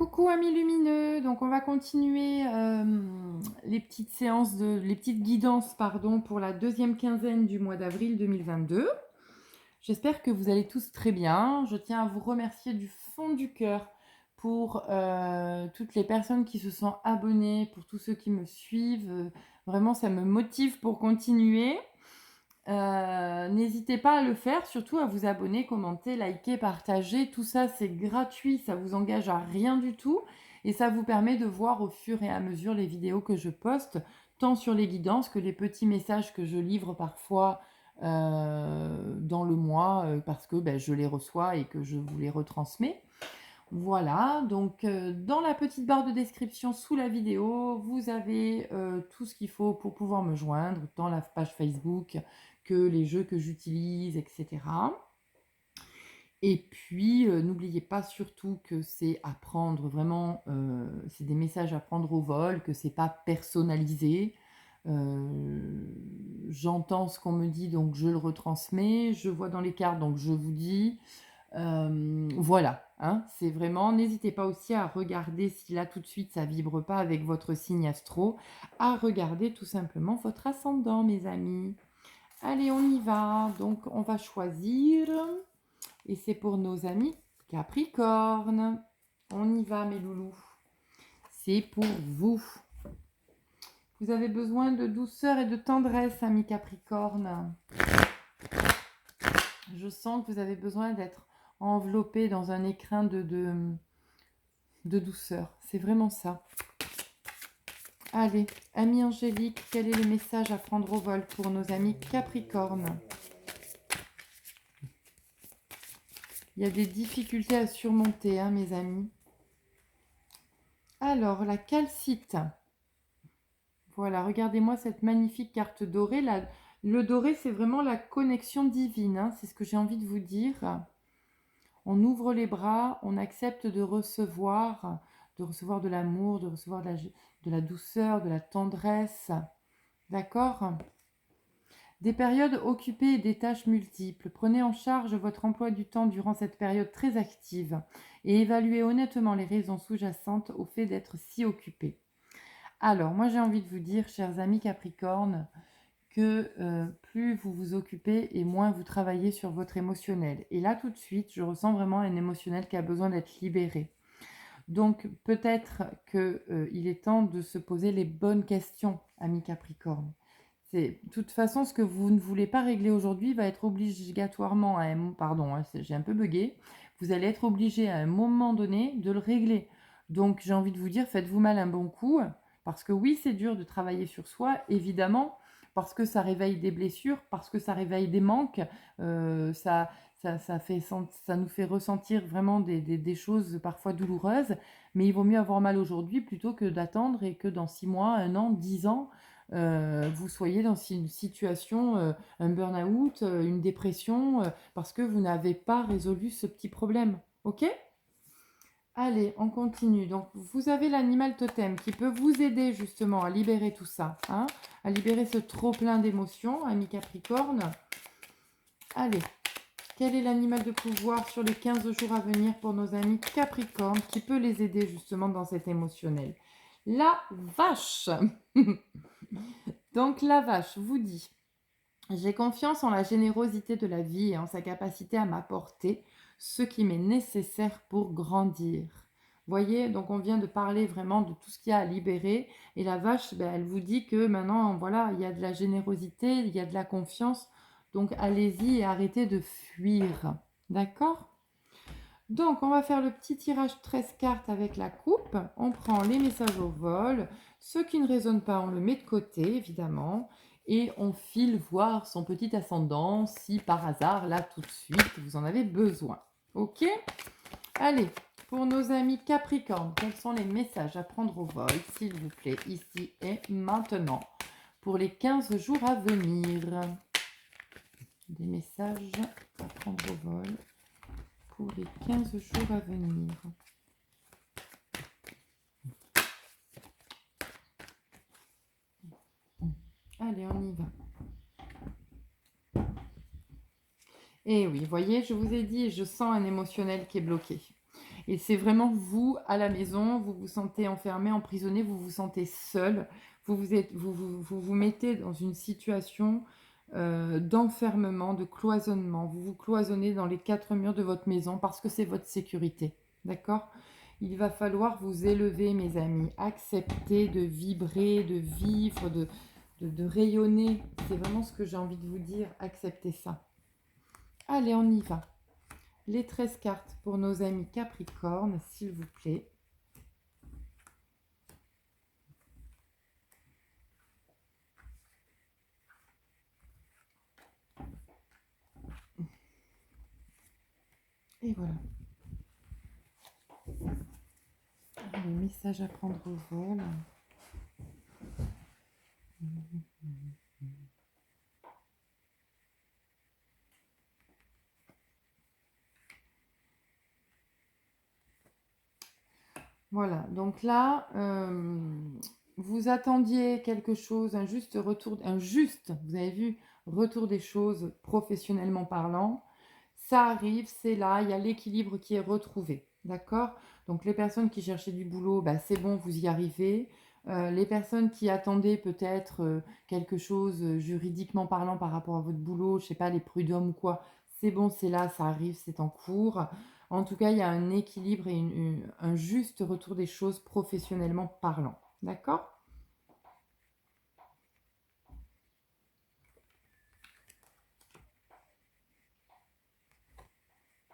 Coucou amis lumineux, donc on va continuer les petites séances les petites guidances pardon pour la deuxième quinzaine du mois d'avril 2022. J'espère que vous allez tous très bien. Je tiens à vous remercier du fond du cœur pour toutes les personnes qui se sont abonnées, pour tous ceux qui me suivent. Vraiment, ça me motive pour continuer. N'hésitez pas à le faire, surtout à vous abonner, commenter, liker, partager. Tout ça, c'est gratuit, ça vous engage à rien du tout et ça vous permet de voir au fur et à mesure les vidéos que je poste, tant sur les guidances que les petits messages que je livre parfois dans le mois parce que je les reçois et que je vous les retransmets. Voilà, donc dans la petite barre de description sous la vidéo, vous avez tout ce qu'il faut pour pouvoir me joindre, tant la page Facebook que les jeux que j'utilise, etc. Et puis, n'oubliez pas surtout que c'est à prendre vraiment, c'est des messages à prendre au vol, que c'est pas personnalisé. J'entends ce qu'on me dit, donc je le retransmets. Je vois dans les cartes, donc je vous dis. Voilà, hein, c'est vraiment, n'hésitez pas aussi à regarder si là tout de suite ça vibre pas avec votre signe astro, à regarder tout simplement votre ascendant, mes amis. Allez, on y va. Donc, on va choisir. Et c'est pour nos amis Capricorne. On y va, mes loulous. C'est pour vous. Vous avez besoin de douceur et de tendresse, amis Capricorne. Je sens que vous avez besoin d'être enveloppé dans un écrin de douceur. C'est vraiment ça. Allez, amis angéliques, quel est le message à prendre au vol pour nos amis Capricorne? Il y a des difficultés à surmonter, hein, mes amis. Alors, la calcite. Voilà, regardez-moi cette magnifique carte dorée. Le doré, c'est vraiment la connexion divine, hein, c'est ce que j'ai envie de vous dire. On ouvre les bras, on accepte de recevoir de l'amour, de recevoir de la douceur, de la tendresse. D'accord? Des périodes occupées et des tâches multiples. Prenez en charge votre emploi du temps durant cette période très active et évaluez honnêtement les raisons sous-jacentes au fait d'être si occupé. Alors, moi j'ai envie de vous dire, chers amis Capricorne, que plus vous vous occupez et moins vous travaillez sur votre émotionnel. Et là, tout de suite, je ressens vraiment un émotionnel qui a besoin d'être libéré. Donc, peut-être qu'il est temps de se poser les bonnes questions, amis Capricorne. De toute façon, ce que vous ne voulez pas régler aujourd'hui va être obligatoirement pardon, hein, j'ai un peu bugué. Vous allez être obligé à un moment donné de le régler. Donc, j'ai envie de vous dire, faites-vous mal un bon coup, parce que oui, c'est dur de travailler sur soi, évidemment, parce que ça réveille des blessures, parce que ça réveille des manques, ça nous fait ressentir vraiment des choses parfois douloureuses, mais il vaut mieux avoir mal aujourd'hui plutôt que d'attendre et que dans 6 mois, 1 an, 10 ans, vous soyez dans une situation, un burn-out, une dépression, parce que vous n'avez pas résolu ce petit problème. Ok? Allez, on continue. Donc, vous avez l'animal totem qui peut vous aider justement à libérer tout ça, hein, à libérer ce trop-plein d'émotions, ami Capricorne. Allez, quel est l'animal de pouvoir sur les 15 jours à venir pour nos amis Capricorne qui peut les aider justement dans cet émotionnel? La vache. Donc, la vache vous dit: j'ai confiance en la générosité de la vie et en sa capacité à m'apporter ce qui m'est nécessaire pour grandir. Voyez, donc on vient de parler vraiment de tout ce qu'il y a à libérer. Et la vache, elle vous dit que maintenant, voilà, il y a de la générosité, il y a de la confiance. Donc allez-y et arrêtez de fuir. D'accord? Donc on va faire le petit tirage 13 cartes avec la coupe. On prend les messages au vol. Ceux qui ne résonnent pas, on le met de côté, évidemment. Et on file voir son petit ascendant si par hasard, là tout de suite, vous en avez besoin. Ok? Allez, pour nos amis Capricorne, quels sont les messages à prendre au vol, s'il vous plaît, ici et maintenant, pour les 15 jours à venir? Des messages à prendre au vol pour les 15 jours à venir. Allez, on y va. Et oui, voyez, je vous ai dit, je sens un émotionnel qui est bloqué. Et c'est vraiment vous, à la maison, vous vous sentez enfermé, emprisonné, vous vous sentez seul. Vous mettez dans une situation d'enfermement, de cloisonnement. Vous vous cloisonnez dans les 4 murs de votre maison parce que c'est votre sécurité. D'accord? Il va falloir vous élever, mes amis. Accepter de vibrer, de vivre, de rayonner. C'est vraiment ce que j'ai envie de vous dire. Acceptez ça. Allez, on y va. Les 13 cartes pour nos amis Capricorne, s'il vous plaît. Et voilà. Les messages à prendre au vol. Voilà, donc là, vous attendiez quelque chose, un juste retour, vous avez vu, retour des choses professionnellement parlant. Ça arrive, c'est là, il y a l'équilibre qui est retrouvé, d'accord? Donc les personnes qui cherchaient du boulot, bah, c'est bon, vous y arrivez. Les personnes qui attendaient peut-être quelque chose juridiquement parlant par rapport à votre boulot, je sais pas, les prud'hommes ou quoi, c'est bon, c'est là, ça arrive, c'est en cours. En tout cas, il y a un équilibre et un juste retour des choses professionnellement parlant. D'accord?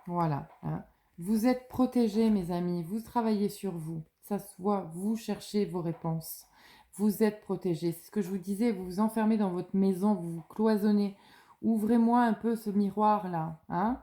Voilà. Hein. Vous êtes protégés, mes amis. Vous travaillez sur vous. Ça se voit. Vous cherchez vos réponses. Vous êtes protégés. C'est ce que je vous disais. Vous vous enfermez dans votre maison. Vous vous cloisonnez. Ouvrez-moi un peu ce miroir-là. Hein?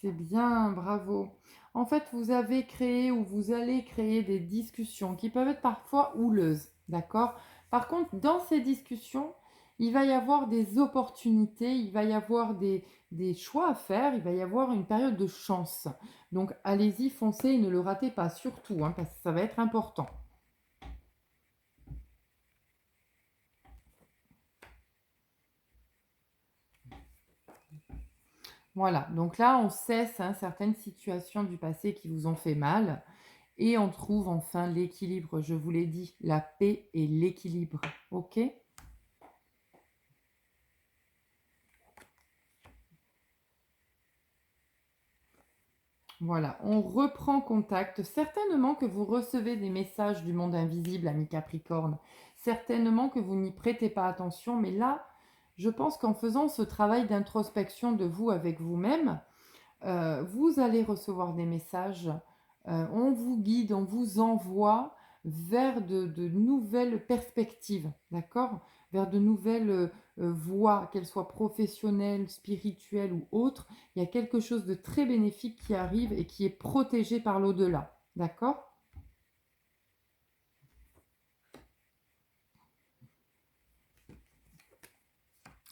C'est bien, bravo. En fait, vous avez créé ou vous allez créer des discussions qui peuvent être parfois houleuses, d'accord? Par contre, dans ces discussions, il va y avoir des opportunités, il va y avoir des choix à faire, il va y avoir une période de chance. Donc, allez-y, foncez et ne le ratez pas, surtout, hein, parce que ça va être important. Voilà, donc là, on cesse hein, certaines situations du passé qui vous ont fait mal. Et on trouve enfin l'équilibre, je vous l'ai dit, la paix et l'équilibre. Ok? Voilà, on reprend contact. Certainement que vous recevez des messages du monde invisible, ami Capricorne. Certainement que vous n'y prêtez pas attention, mais là, je pense qu'en faisant ce travail d'introspection de vous avec vous-même, vous allez recevoir des messages, on vous guide, on vous envoie vers de nouvelles perspectives, d'accord? Vers de nouvelles voies, qu'elles soient professionnelles, spirituelles ou autres. Il y a quelque chose de très bénéfique qui arrive et qui est protégé par l'au-delà, d'accord?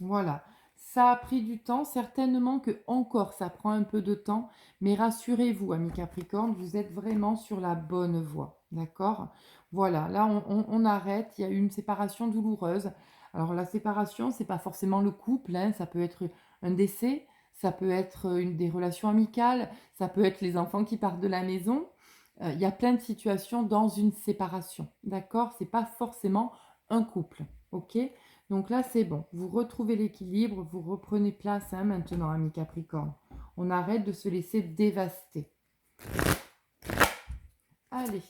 Voilà. Ça a pris du temps, certainement que encore ça prend un peu de temps, mais rassurez-vous, ami Capricorne, vous êtes vraiment sur la bonne voie, d'accord? Voilà, là on arrête, il y a eu une séparation douloureuse. Alors la séparation, c'est pas forcément le couple, hein, ça peut être un décès, ça peut être des relations amicales, ça peut être les enfants qui partent de la maison. Il y a plein de situations dans une séparation, d'accord? C'est pas forcément un couple, ok? Donc là, c'est bon. Vous retrouvez l'équilibre, vous reprenez place hein, maintenant, ami Capricorne. On arrête de se laisser dévaster. Allez,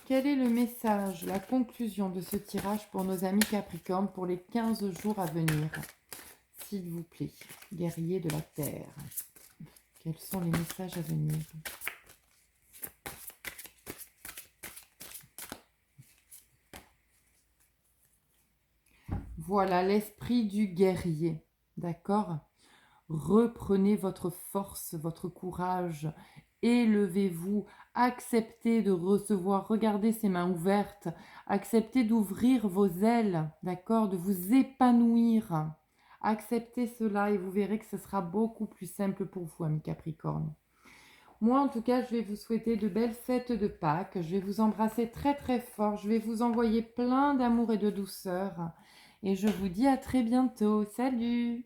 quel est le message, la conclusion de ce tirage pour nos amis Capricorne pour les 15 jours à venir? S'il vous plaît, guerrier de la Terre. Quels sont les messages à venir? Voilà l'esprit du guerrier, d'accord? Reprenez votre force, votre courage, élevez-vous, acceptez de recevoir, regardez ces mains ouvertes, acceptez d'ouvrir vos ailes, d'accord? De vous épanouir. Acceptez cela et vous verrez que ce sera beaucoup plus simple pour vous, ami Capricorne. Moi, en tout cas, je vais vous souhaiter de belles fêtes de Pâques. Je vais vous embrasser très très fort. Je vais vous envoyer plein d'amour et de douceur. Et je vous dis à très bientôt. Salut!